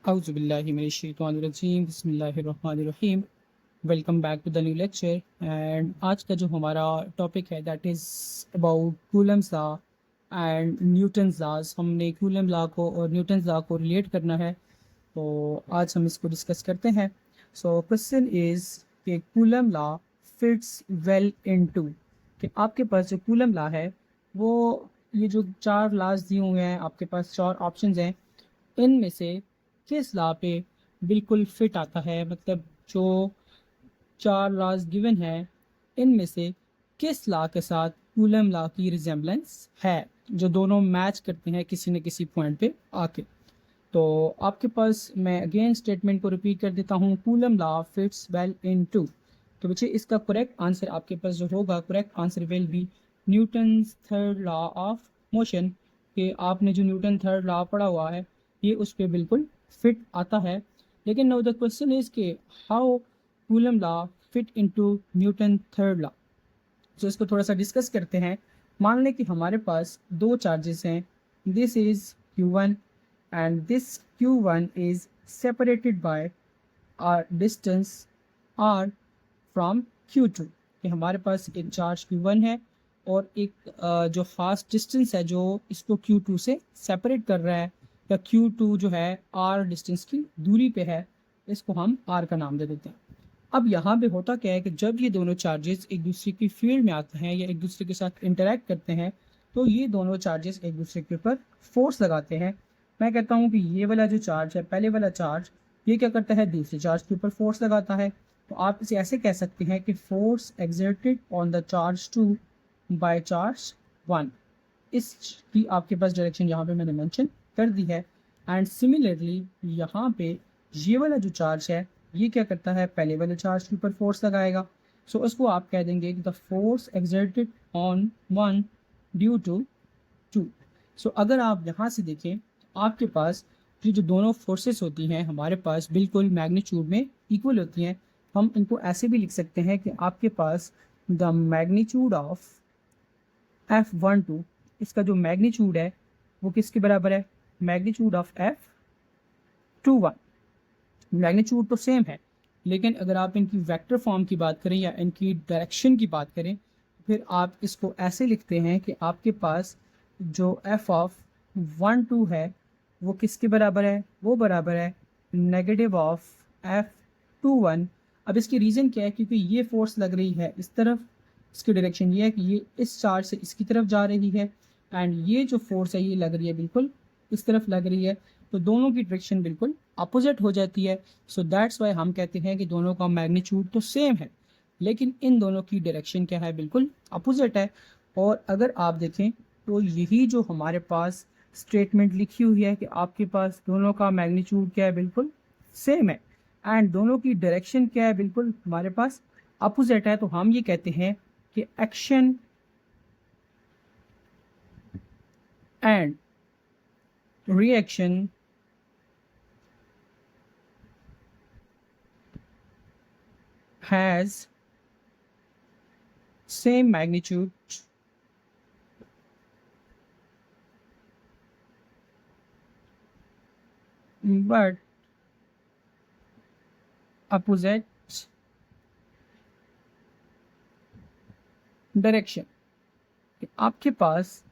औज़ुबिल्लाहिमिनश्शैतानिर्रजीम बिस्मिल्लाहिर्रहमानिर्रहीम। Welcome back to the new lecture. And आज का जो हमारा टॉपिक है that is about Coulomb's law and Newton's laws. हमने कूलम लॉ को और न्यूटन्स लॉ को रिलेट करना है, तो आज हम इसको डिस्कस करते हैं। सो क्वेश्चन इज़ कि coulomb law fits well into, कि आपके पास जो कूलम लॉ है वो ये जो चार लॉज दिए हुए हैं, आपके पास चार ऑप्शंस हैं, इनमें से किस लॉ पे बिल्कुल फिट आता है। मतलब जो चार लॉज गिवन है इनमें से किस लॉ के साथ कूलम लॉ की रिजेम्बलेंस है, जो दोनों मैच करते हैं किसी न किसी पॉइंट पे आके। तो आपके पास मैं अगेन स्टेटमेंट को रिपीट कर देता हूँ, Coulomb law fits well into. तो बच्चे इसका करेक्ट आंसर आपके पास जो होगा, correct answer will be Newton's third law of motion. कि आपने जो न्यूटन थर्ड लॉ पढ़ा हुआ है ये उस पर बिल्कुल फिट आता है। लेकिन नाउ द क्वेश्चन इज के how coulomb law fit into Newton third law. तो इसको थोड़ा सा डिस्कस करते हैं। मान लें कि हमारे पास दो चार्जेस हैं, this is Q1 and this Q1 is separated by a distance R from Q2। कि हमारे पास एक चार्ज Q1 है और एक जो फास्ट डिस्टेंस है जो इसको Q2 से सेपरेट कर रहा है, या Q2 जो है R डिस्टेंस की दूरी पे है, इसको हम R का नाम दे देते हैं। अब यहाँ पे होता क्या है कि जब ये दोनों चार्जेस एक दूसरे की फील्ड में आते हैं या एक दूसरे के साथ इंटरेक्ट करते हैं, तो ये दोनों चार्जेस एक दूसरे के ऊपर फोर्स लगाते हैं। मैं कहता हूँ कि ये वाला जो चार्ज है, पहले वाला चार्ज, ये क्या करता है, दूसरे चार्ज के ऊपर फोर्स लगाता है। तो आप इसे ऐसे कह सकते हैं कि force exerted on the charge 2 by charge 1। इसकी आपके पास डायरेक्शन यहाँ पे मैंने मेंशन कर दी है। एंड सिमिलरली यहाँ पे ये वाला जो चार्ज है ये क्या करता है, पहले वाले चार्ज के ऊपर फोर्स लगाएगा। सो उसको आप कह देंगे कि the force exerted on 1 due to 2। So अगर आप यहाँ से देखें, आपके पास ये जो दोनों फोर्सेस होती हैं हमारे पास बिल्कुल मैग्नीट्यूड में इक्वल होती हैं। हम इनको ऐसे भी लिख सकते हैं कि आपके पास द मैग्नीट्यूड ऑफ F12, इसका जो मैग्नीट्यूड है वो किसके बराबर है, मैग्नीट्यूड ऑफ F21। मैग्नीट्यूड तो सेम है, लेकिन अगर आप इनकी वेक्टर फॉर्म की बात करें या इनकी डायरेक्शन की बात करें, फिर आप इसको ऐसे लिखते हैं कि आपके पास जो F12 है वो किसके बराबर है, वो बराबर है नेगेटिव ऑफ F21। अब इसकी रीज़न क्या है, क्योंकि ये फोर्स लग रही है इस तरफ, इसकी डायरेक्शन ये है कि ये इस चार्ज से इसकी तरफ जा रही है, एंड ये जो फोर्स है ये लग रही है बिल्कुल इस तरफ लग रही है। तो दोनों की डायरेक्शन बिल्कुल अपोजिट हो जाती है। सो दैट्स वाई हम कहते हैं कि दोनों का मैग्नीट्यूड तो सेम है, लेकिन इन दोनों की डायरेक्शन क्या है, बिल्कुल अपोजिट है। और अगर आप देखें तो यही जो हमारे पास स्टेटमेंट लिखी हुई है कि आपके पास दोनों का मैग्नीट्यूड क्या है, बिल्कुल सेम है, एंड दोनों की डायरेक्शन क्या है, बिल्कुल हमारे पास अपोजिट है। तो हम ये कहते हैं कि action and reaction has same magnitude but opposite direction. आपके पास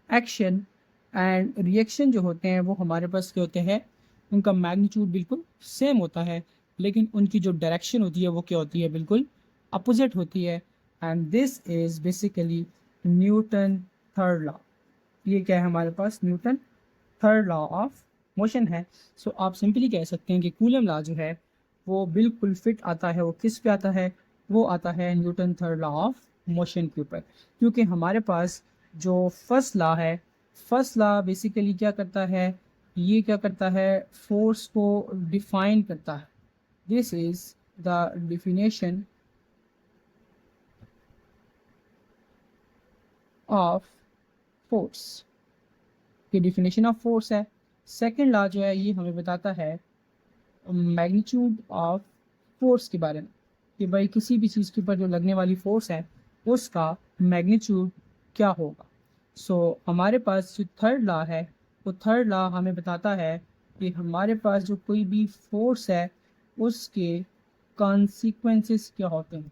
एक्शन एंड रिएक्शन जो होते हैं वो हमारे पास क्या होते हैं, उनका मैग्नीट्यूड बिल्कुल सेम होता है, लेकिन उनकी जो डायरेक्शन होती है वो क्या होती है, बिल्कुल अपोजिट होती है। And this is basically Newton third law. ये क्या है हमारे पास, Newton third law of motion है। सो आप सिंपली कह सकते हैं कि कूलम लॉ जो है वो बिल्कुल फिट आता है, वो किस पे आता है, वो आता है Newton third law of motion के ऊपर। क्योंकि हमारे पास जो फर्स्ट लॉ है, फर्स्ट लॉ बेसिकली क्या करता है, ये क्या करता है, फोर्स को डिफाइन करता है। This is the definition of force, की डिफिनेशन ऑफ फोर्स है। सेकेंड लॉ जो है ये हमें बताता है मैग्नीट्यूड ऑफ फोर्स के बारे में, कि भाई किसी भी चीज़ के ऊपर जो लगने वाली फोर्स है उसका मैग्नीट्यूड क्या होगा। सो हमारे पास जो थर्ड लॉ है वो थर्ड लॉ हमें बताता है कि हमारे पास जो कोई भी फोर्स है उसके कॉन्सिक्वेंसेस क्या होते हैं।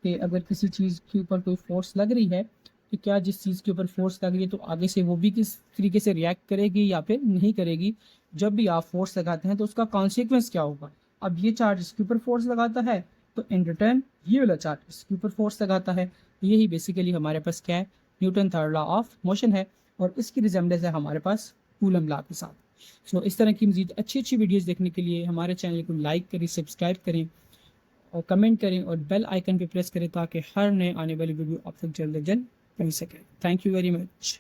कि अगर किसी चीज़ के ऊपर कोई फोर्स लग रही है तो क्या जिस चीज़ के ऊपर फोर्स लग रही है तो आगे से वो भी किस तरीके से रिएक्ट करेगी या फिर नहीं करेगी। जब भी आप फोर्स लगाते हैं तो उसका कॉन्सिक्वेंस क्या होगा। अब ये चार्ज इसके ऊपर फोर्स लगाता है तो इन रिटर्न ये वाला चार्ज इसके ऊपर फोर्स लगाता है। तो यही बेसिकली हमारे पास क्या है, Newton third law of motion है और इसकी रिजेम्बलेंस है हमारे पास कूलम लॉ के साथ। सो इस तरह की मज़ीद अच्छी अच्छी वीडियोज़ देखने के लिए हमारे चैनल को लाइक करें, सब्सक्राइब करें और कमेंट करें और बेल आइकन पे प्रेस करें ताकि हर नए आने वाली वीडियो आप तक जल्द से जल्द पहुंच सके। Thank you very much.